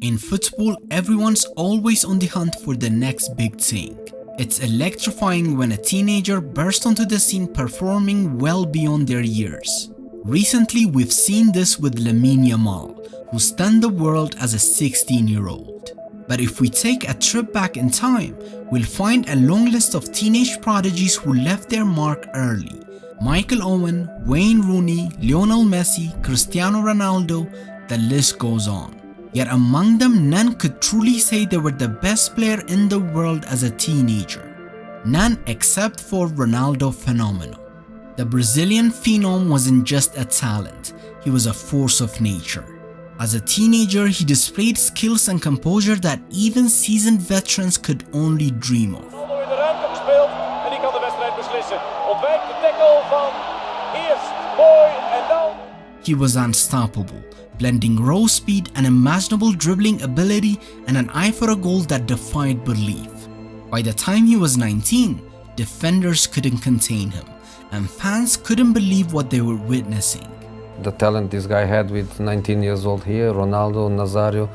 In football, everyone's always on the hunt for the next big thing. It's electrifying when a teenager bursts onto the scene performing well beyond their years. Recently, we've seen this with Lamine Yamal, who stunned the world as a 16-year-old. But if we take a trip back in time, we'll find a long list of teenage prodigies who left their mark early. Michael Owen, Wayne Rooney, Lionel Messi, Cristiano Ronaldo, the list goes on. Yet among them, none could truly say they were the best player in the world as a teenager. None except for Ronaldo Phenomenal. The Brazilian phenom wasn't just a talent, he was a force of nature. As a teenager, he displayed skills and composure that even seasoned veterans could only dream of. Ronaldo in de ruimte gespeeld en die kan de wedstrijd beslissen. Ontwijkt de tackle van eerst Boy en dan... He was unstoppable, blending raw speed, unimaginable dribbling ability, and an eye for a goal that defied belief. By the time he was 19, defenders couldn't contain him, and fans couldn't believe what they were witnessing. The talent this guy had with 19 years old here, Ronaldo Nazario,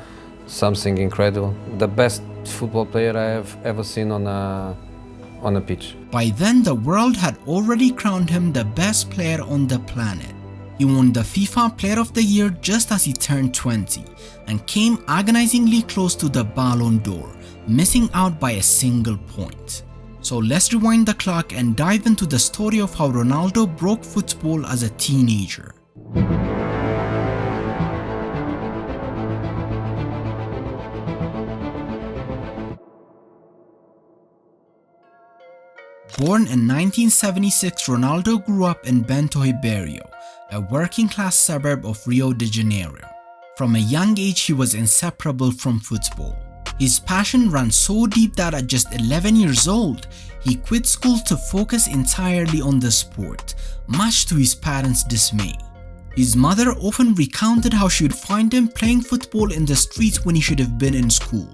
something incredible. The best football player I have ever seen on a pitch. By then, the world had already crowned him the best player on the planet. He won the FIFA Player of the Year just as he turned 20 and came agonizingly close to the Ballon d'Or, missing out by a single point. So let's rewind the clock and dive into the story of how Ronaldo broke football as a teenager. Born in 1976, Ronaldo grew up in Bento Ribeiro, a working-class suburb of Rio de Janeiro. From a young age, he was inseparable from football. His passion ran so deep that at just 11 years old, he quit school to focus entirely on the sport, much to his parents' dismay. His mother often recounted how she would find him playing football in the streets when he should have been in school.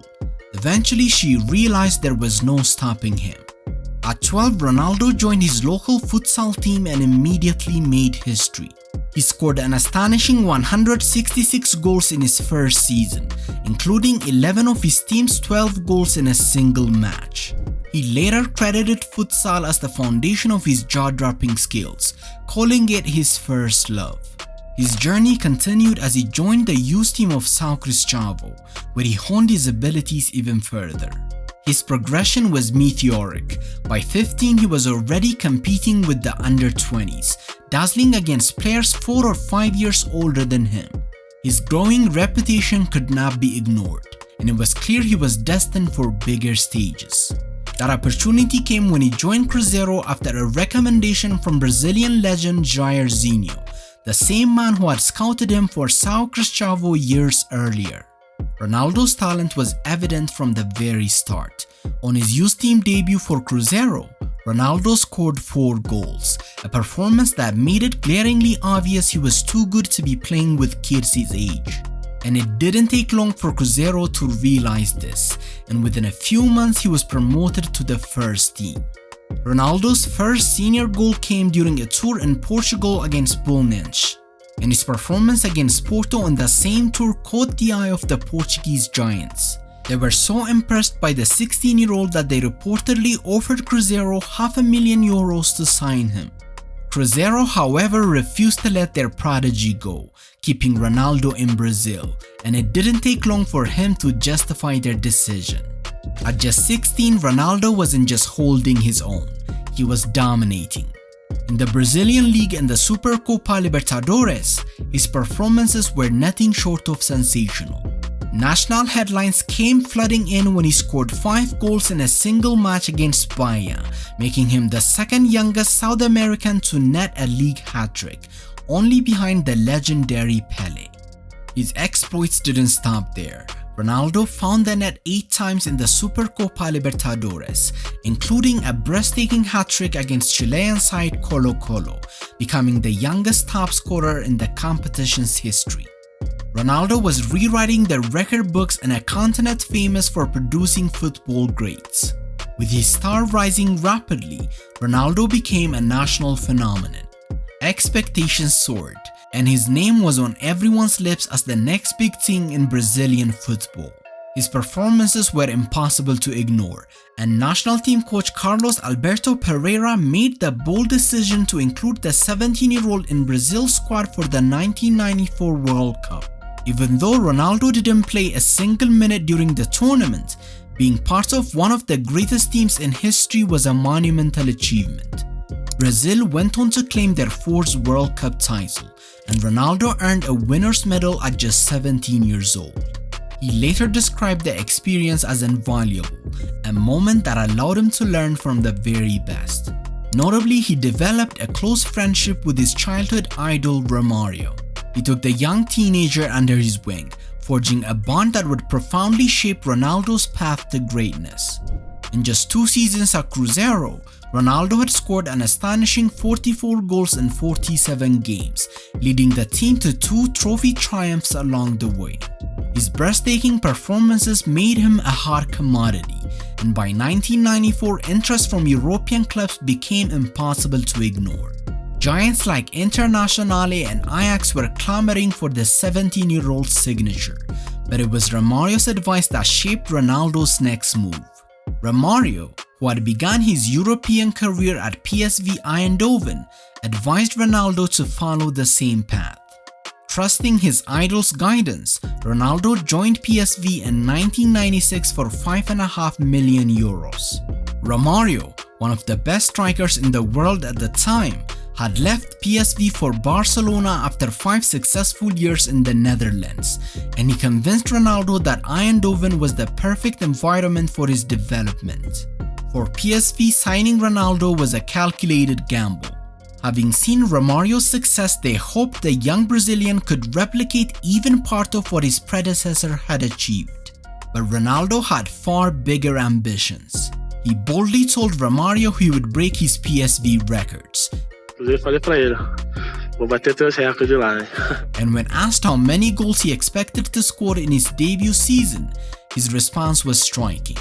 Eventually, she realized there was no stopping him. At 12, Ronaldo joined his local futsal team and immediately made history. He scored an astonishing 166 goals in his first season, including 11 of his team's 12 goals in a single match. He later credited futsal as the foundation of his jaw-dropping skills, calling it his first love. His journey continued as he joined the youth team of São Cristóvão, where he honed his abilities even further. His progression was meteoric. By 15, he was already competing with the under-20s, dazzling against players 4 or 5 years older than him. His growing reputation could not be ignored, and it was clear he was destined for bigger stages. That opportunity came when he joined Cruzeiro after a recommendation from Brazilian legend Jairzinho, the same man who had scouted him for São Cristóvão years earlier. Ronaldo's talent was evident from the very start. On his youth team debut for Cruzeiro, Ronaldo scored 4 goals, a performance that made it glaringly obvious he was too good to be playing with kids his age. And it didn't take long for Cruzeiro to realize this, and within a few months he was promoted to the first team. Ronaldo's first senior goal came during a tour in Portugal against Belenenses, and his performance against Porto on the same tour caught the eye of the Portuguese giants. They were so impressed by the 16-year-old that they reportedly offered Cruzeiro €500,000 to sign him. Cruzeiro, however, refused to let their prodigy go, keeping Ronaldo in Brazil, and it didn't take long for him to justify their decision. At just 16, Ronaldo wasn't just holding his own, he was dominating. In the Brazilian League and the Supercopa Libertadores, his performances were nothing short of sensational. National headlines came flooding in when he scored 5 goals in a single match against Bahia, making him the second youngest South American to net a league hat-trick, only behind the legendary Pelé. His exploits didn't stop there. Ronaldo found the net 8 times in the Supercopa Libertadores, including a breathtaking hat-trick against Chilean side Colo-Colo, becoming the youngest top scorer in the competition's history. Ronaldo was rewriting the record books in a continent famous for producing football greats. With his star rising rapidly, Ronaldo became a national phenomenon. Expectations soared. and his name was on everyone's lips as the next big thing in Brazilian football. His performances were impossible to ignore, and national team coach Carlos Alberto Pereira made the bold decision to include the 17-year-old in Brazil's squad for the 1994 World Cup. Even though Ronaldo didn't play a single minute during the tournament, being part of one of the greatest teams in history was a monumental achievement. Brazil went on to claim their 4th World Cup title, and Ronaldo earned a winner's medal at just 17 years old. He later described the experience as invaluable, a moment that allowed him to learn from the very best. Notably, he developed a close friendship with his childhood idol Romario. He took the young teenager under his wing, forging a bond that would profoundly shape Ronaldo's path to greatness. In just 2 seasons at Cruzeiro, Ronaldo had scored an astonishing 44 goals in 47 games, leading the team to 2 trophy triumphs along the way. His breathtaking performances made him a hot commodity, and by 1994 interest from European clubs became impossible to ignore. Giants like Internazionale and Ajax were clamoring for the 17-year-old's signature, but it was Romario's advice that shaped Ronaldo's next move. Romario, who had begun his European career at PSV Eindhoven, advised Ronaldo to follow the same path. Trusting his idol's guidance, Ronaldo joined PSV in 1996 for €5.5 million. Romario, one of the best strikers in the world at the time, had left PSV for Barcelona after 5 successful years in the Netherlands, and he convinced Ronaldo that Eindhoven was the perfect environment for his development. For PSV, signing Ronaldo was a calculated gamble. Having seen Romario's success, they hoped the young Brazilian could replicate even part of what his predecessor had achieved. But Ronaldo had far bigger ambitions. He boldly told Romario he would break his PSV records. And when asked how many goals he expected to score in his debut season, his response was striking.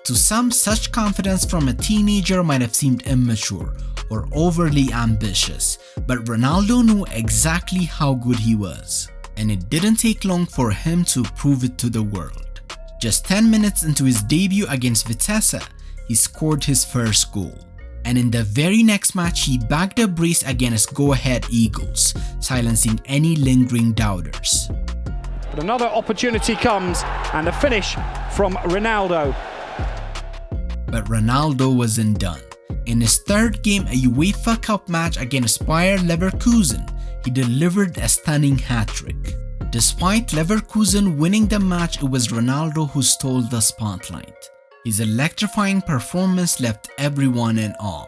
To some, such confidence from a teenager might have seemed immature or overly ambitious, but Ronaldo knew exactly how good he was, and it didn't take long for him to prove it to the world. Just 10 minutes into his debut against Vitesse, he scored his first goal. And in the very next match, he bagged a brace against Go Ahead Eagles, silencing any lingering doubters. But another opportunity comes, and a finish from Ronaldo. But Ronaldo wasn't done. In his 3rd game, a UEFA Cup match against Bayer Leverkusen, he delivered a stunning hat-trick. Despite Leverkusen winning the match, it was Ronaldo who stole the spotlight. His electrifying performance left everyone in awe.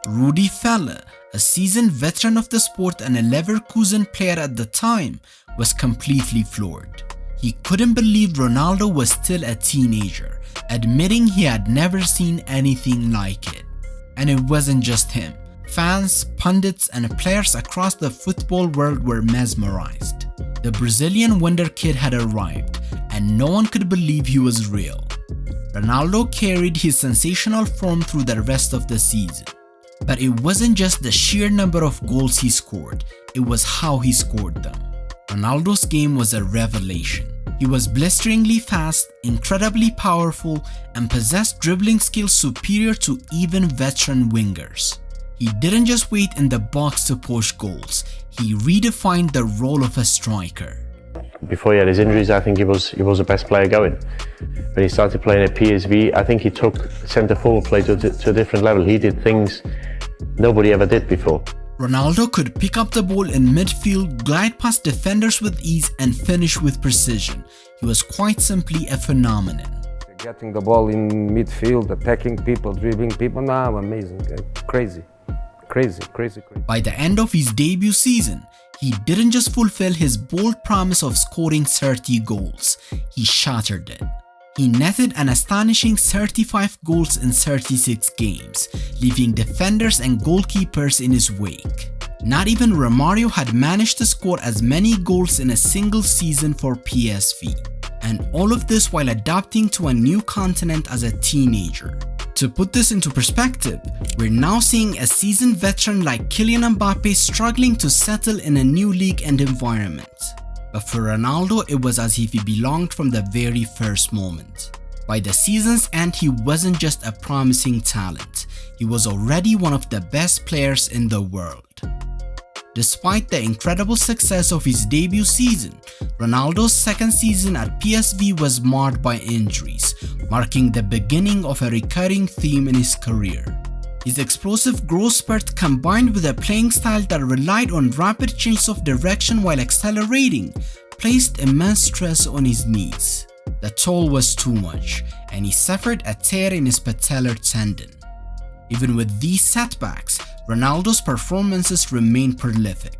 Rudi Völler, a seasoned veteran of the sport and a Leverkusen player at the time, was completely floored. He couldn't believe Ronaldo was still a teenager, admitting he had never seen anything like it. And it wasn't just him. Fans, pundits, and players across the football world were mesmerized. The Brazilian wonder kid had arrived, and no one could believe he was real. Ronaldo carried his sensational form through the rest of the season. But it wasn't just the sheer number of goals he scored, it was how he scored them. Ronaldo's game was a revelation. He was blisteringly fast, incredibly powerful, and possessed dribbling skills superior to even veteran wingers. He didn't just wait in the box to push goals, he redefined the role of a striker. Before he had his injuries, I think he was the best player going. When he started playing at PSV, I think he took centre-forward play to a different level. He did things nobody ever did before. Ronaldo could pick up the ball in midfield, glide past defenders with ease, and finish with precision. He was quite simply a phenomenon. Getting the ball in midfield, attacking people, dribbling people, amazing, crazy. By the end of his debut season, he didn't just fulfill his bold promise of scoring 30 goals, he shattered it. He netted an astonishing 35 goals in 36 games, leaving defenders and goalkeepers in his wake. Not even Romario had managed to score as many goals in a single season for PSV. And all of this while adapting to a new continent as a teenager. To put this into perspective, we're now seeing a seasoned veteran like Kylian Mbappe struggling to settle in a new league and environment. But for Ronaldo, it was as if he belonged from the very first moment. By the season's end, he wasn't just a promising talent, he was already one of the best players in the world. Despite the incredible success of his debut season, Ronaldo's second season at PSV was marred by injuries, marking the beginning of a recurring theme in his career. His explosive growth spurt combined with a playing style that relied on rapid changes of direction while accelerating placed immense stress on his knees. The toll was too much, and he suffered a tear in his patellar tendon. Even with these setbacks, Ronaldo's performances remained prolific.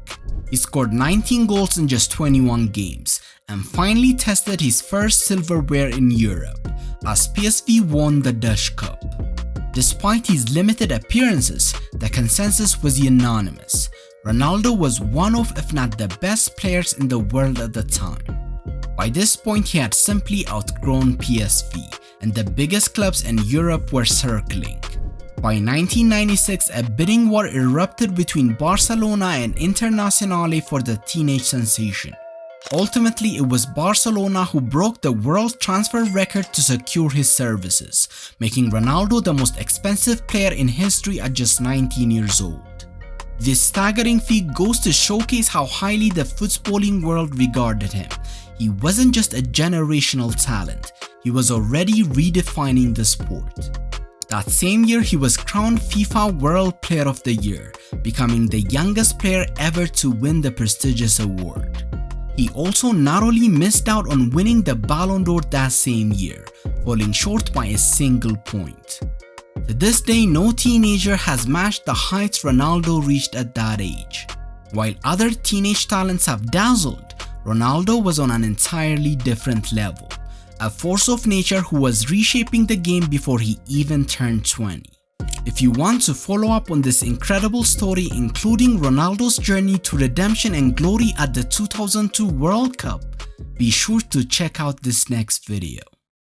He scored 19 goals in just 21 games and finally tested his first silverware in Europe as PSV won the Dutch Cup. Despite his limited appearances, the consensus was unanimous. Ronaldo was one of, if not the best players in the world at the time. By this point, he had simply outgrown PSV, and the biggest clubs in Europe were circling. By 1996, a bidding war erupted between Barcelona and Internazionale for the teenage sensation. Ultimately, it was Barcelona who broke the world transfer record to secure his services, making Ronaldo the most expensive player in history at just 19 years old. This staggering feat goes to showcase how highly the footballing world regarded him. He wasn't just a generational talent, he was already redefining the sport. That same year, he was crowned FIFA World Player of the Year, becoming the youngest player ever to win the prestigious award. He also narrowly missed out on winning the Ballon d'Or that same year, falling short by a single point. To this day, no teenager has matched the heights Ronaldo reached at that age. While other teenage talents have dazzled, Ronaldo was on an entirely different level. A force of nature who was reshaping the game before he even turned 20. If you want to follow up on this incredible story, including Ronaldo's journey to redemption and glory at the 2002 World Cup, be sure to check out this next video.